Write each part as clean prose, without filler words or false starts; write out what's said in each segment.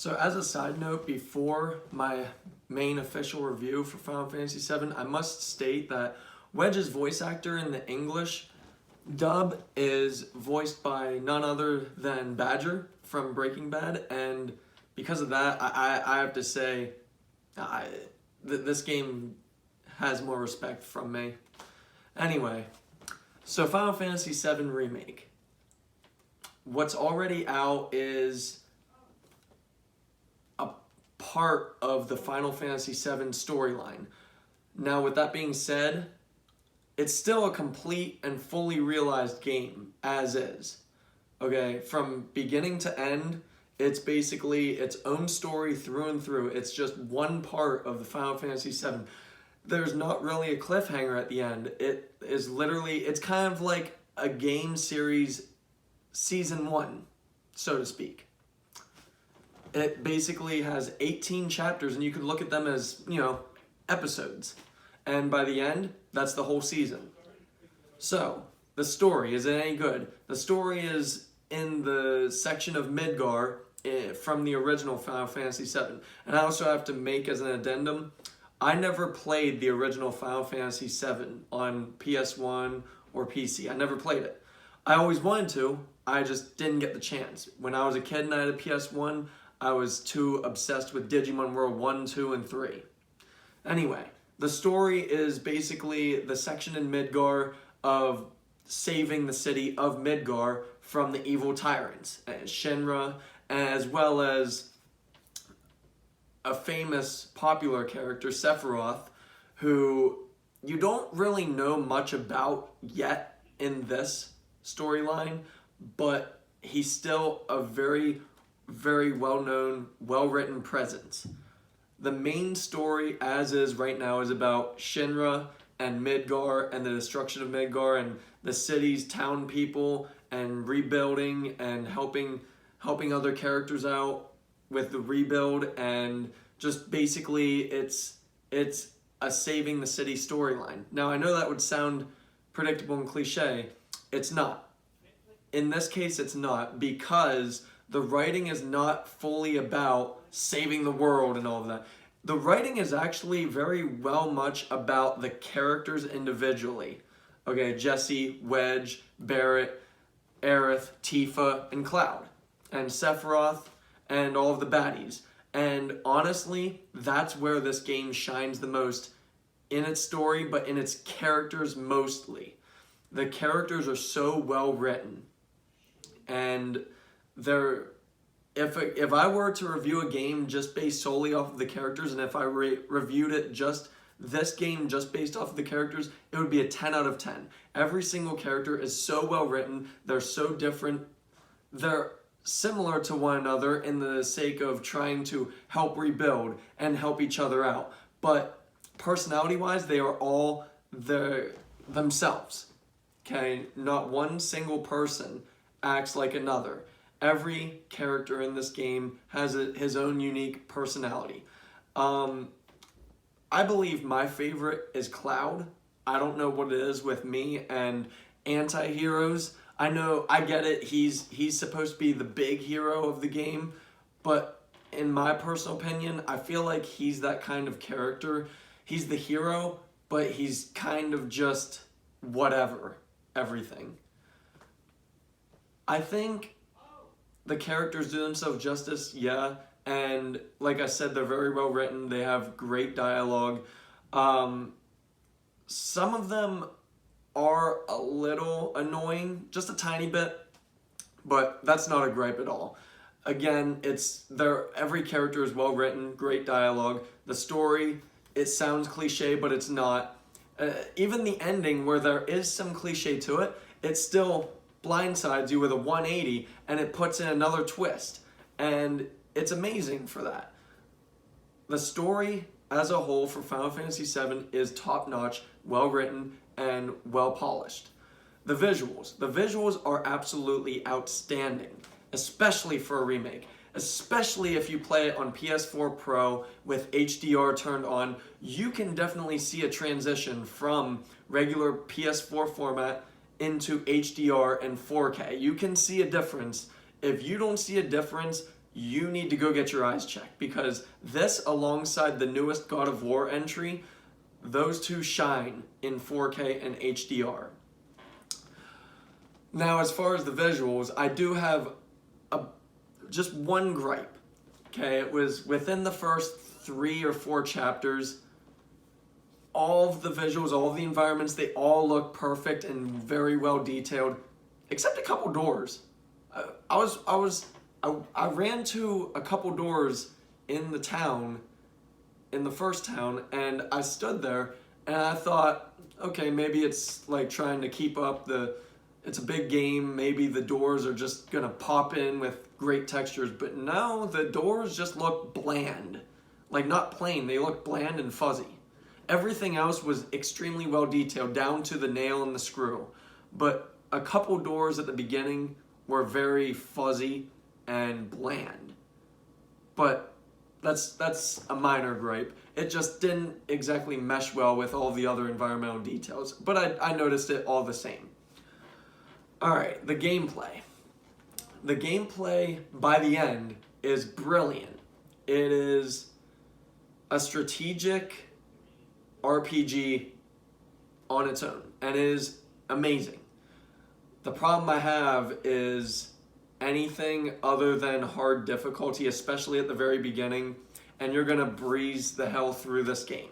So as a side note, before my main official review for Final Fantasy VII, I must state that Wedge's voice actor in the English dub is voiced by none other than Badger from Breaking Bad, and because of that, I have to say, this game has more respect from me. Anyway, so Final Fantasy VII Remake. What's already out is a part of the Final Fantasy VII storyline. Now, with that being said, it's still a complete and fully realized game, as is. Okay, from beginning to end, it's basically its own story through and through. It's just one part of the Final Fantasy VII. There's not really a cliffhanger at the end. It is literally, it's kind of like a game series season 1, so to speak. It basically has 18 chapters, and you could look at them as, episodes. And by the end, that's the whole season. So, the story, is it any good? The story is in the section of Midgar from the original Final Fantasy VII. And I also have to make as an addendum, I never played the original Final Fantasy VII on PS1 or PC. I never played it. I always wanted to, I just didn't get the chance. When I was a kid and I had a PS1, I was too obsessed with Digimon World 1, 2, and 3. Anyway, the story is basically the section in Midgar of saving the city of Midgar from the evil tyrants, Shinra, as well as a famous popular character, Sephiroth, who you don't really know much about yet in this storyline, but he's still a very, very well-known, well-written presence. The main story, as is right now, is about Shinra and Midgar and the destruction of Midgar and the city's town people and rebuilding and helping other characters out with the rebuild, and just basically it's a saving the city storyline. Now, I know that would sound predictable and cliche. It's not. In this case, it's not, because the writing is not fully about saving the world and all of that. The writing is actually very well much about the characters individually. Okay, Jesse, Wedge, Barrett, Aerith, Tifa, and Cloud, and Sephiroth, and all of the baddies. And honestly, that's where this game shines the most in its story, but in its characters mostly. The characters are so well written, and they're, if I were to review a game just based solely off of the characters, and if I reviewed it just this game just based off of the characters, it would be a 10 out of 10. Every single character is so well written, they're so different, they're similar to one another in the sake of trying to help rebuild and help each other out. But personality-wise, they are all themselves. Okay, not one single person acts like another. Every character in this game has his own unique personality. I believe my favorite is Cloud. I don't know what it is with me and anti-heroes. I know, I get it, he's supposed to be the big hero of the game, but in my personal opinion, I feel like he's that kind of character. He's the hero, but he's kind of just whatever, everything. I think the characters do themselves justice, yeah, and like I said, they're very well written, they have great dialogue. Some of them are a little annoying, just a tiny bit, but that's not a gripe at all. Again, every character is well written, great dialogue. The story, it sounds cliche, but it's not. Even the ending, where there is some cliche to it, it still blindsides you with a 180, and it puts in another twist, and it's amazing for that. The story as a whole for Final Fantasy VII is top-notch, well-written, and well-polished. The visuals are absolutely outstanding, especially for a remake. Especially if you play it on PS4 Pro with HDR turned on, you can definitely see a transition from regular PS4 format into HDR and 4K. You can see a difference. If you don't see a difference, you need to go get your eyes checked, because this, alongside the newest God of War entry, those two shine in 4K and HDR. Now, as far as the visuals, I do have just one gripe. Okay, it was within the first 3 or 4 chapters. All of the visuals, all of the environments, they all look perfect and very well detailed, except a couple doors. I ran to a couple doors in the town, in the first town, and I stood there and I thought, okay, maybe it's like trying to keep up it's a big game, maybe the doors are just gonna pop in with great textures, but no, the doors just look bland. Like, not plain, they look bland and fuzzy. Everything else was extremely well detailed, down to the nail and the screw. But a couple doors at the beginning were very fuzzy and bland. But that's a minor gripe. It just didn't exactly mesh well with all the other environmental details. But I noticed it all the same. Alright, the gameplay. The gameplay, by the end, is brilliant. It is a strategic RPG on its own, and it is amazing. The problem I have is anything other than hard difficulty, especially at the very beginning, and you're gonna breeze the hell through this game.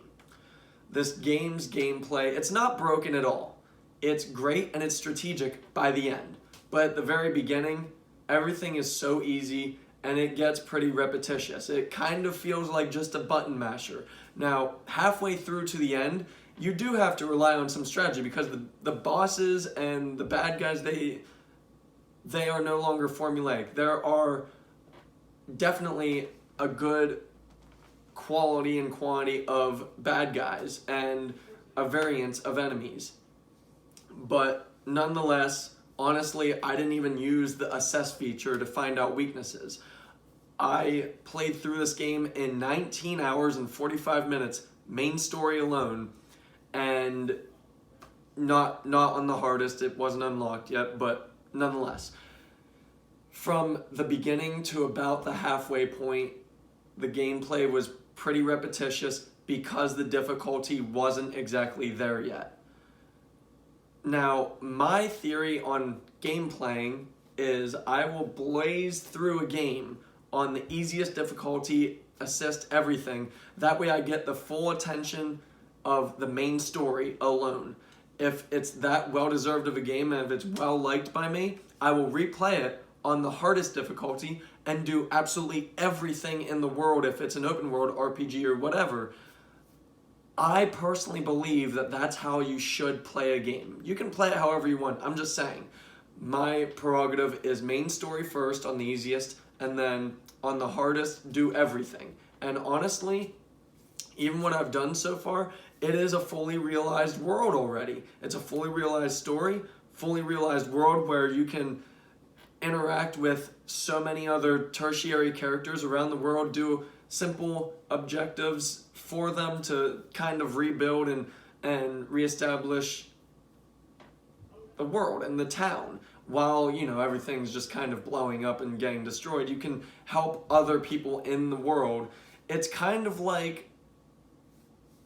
This game's gameplay, it's not broken at all. It's great and it's strategic by the end. But at the very beginning, everything is so easy and it gets pretty repetitious. It kind of feels like just a button masher. Now, halfway through to the end, you do have to rely on some strategy, because the bosses and the bad guys, they are no longer formulaic. There are definitely a good quality and quantity of bad guys and a variance of enemies. But nonetheless, honestly, I didn't even use the assess feature to find out weaknesses. I played through this game in 19 hours and 45 minutes, main story alone, and not on the hardest. It wasn't unlocked yet, but nonetheless. From the beginning to about the halfway point, the gameplay was pretty repetitious because the difficulty wasn't exactly there yet. Now, my theory on game playing is I will blaze through a game on the easiest difficulty, assist everything. That way I get the full attention of the main story alone. If it's that well-deserved of a game and if it's well-liked by me, I will replay it on the hardest difficulty and do absolutely everything in the world if it's an open world RPG or whatever. I personally believe that that's how you should play a game. You can play it however you want. I'm just saying. My prerogative is main story first on the easiest, and then on the hardest, do everything. And honestly, even what I've done so far, it is a fully realized world already. It's a fully realized story, fully realized world where you can interact with so many other tertiary characters around the world, do simple objectives for them to kind of rebuild and reestablish the world and the town. While, everything's just kind of blowing up and getting destroyed, you can help other people in the world. It's kind of like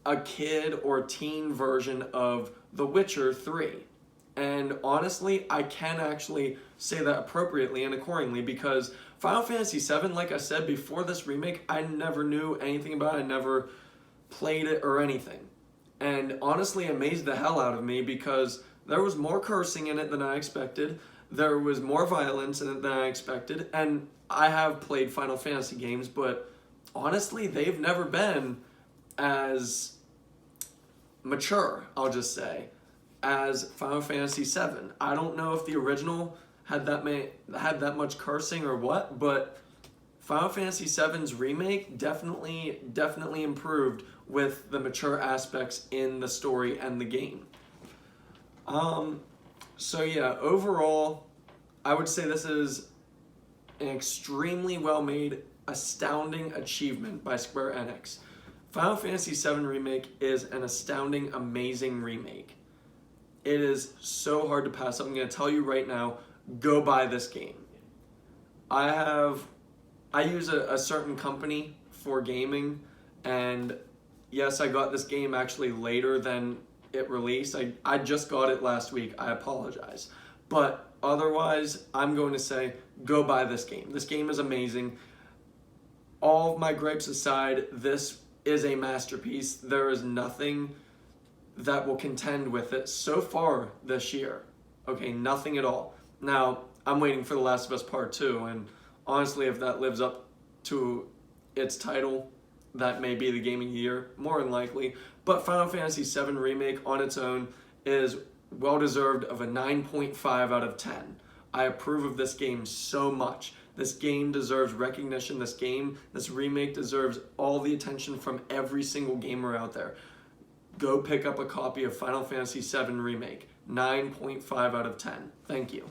a kid or teen version of The Witcher 3. And honestly, I can actually say that appropriately and accordingly, because Final Fantasy VII, like I said, before this remake, I never knew anything about it. I never played it or anything. And honestly, it amazed the hell out of me, because there was more cursing in it than I expected. There was more violence in it than I expected. And I have played Final Fantasy games, but honestly, they've never been as mature, I'll just say, as Final Fantasy VII. I don't know if the original had that much cursing or what, but Final Fantasy VII's remake definitely improved with the mature aspects in the story and the game. So yeah, overall, I would say this is an extremely well-made, astounding achievement by Square Enix. Final Fantasy VII Remake is an astounding, amazing remake. It is so hard to pass up. I'm going to tell you right now, go buy this game. I I use a certain company for gaming, and yes, I got this game actually later than it released. I just got it last week. I apologize. But otherwise, I'm going to say go buy this game. This game is amazing. All of my gripes aside, this is a masterpiece. There is nothing that will contend with it so far this year. Okay, nothing at all. Now, I'm waiting for The Last of Us Part 2, and honestly, if that lives up to its title, that may be the game of the year, more than likely. But Final Fantasy VII Remake on its own is well-deserved of a 9.5 out of 10. I approve of this game so much. This game deserves recognition. This remake deserves all the attention from every single gamer out there. Go pick up a copy of Final Fantasy VII Remake. 9.5 out of 10. Thank you.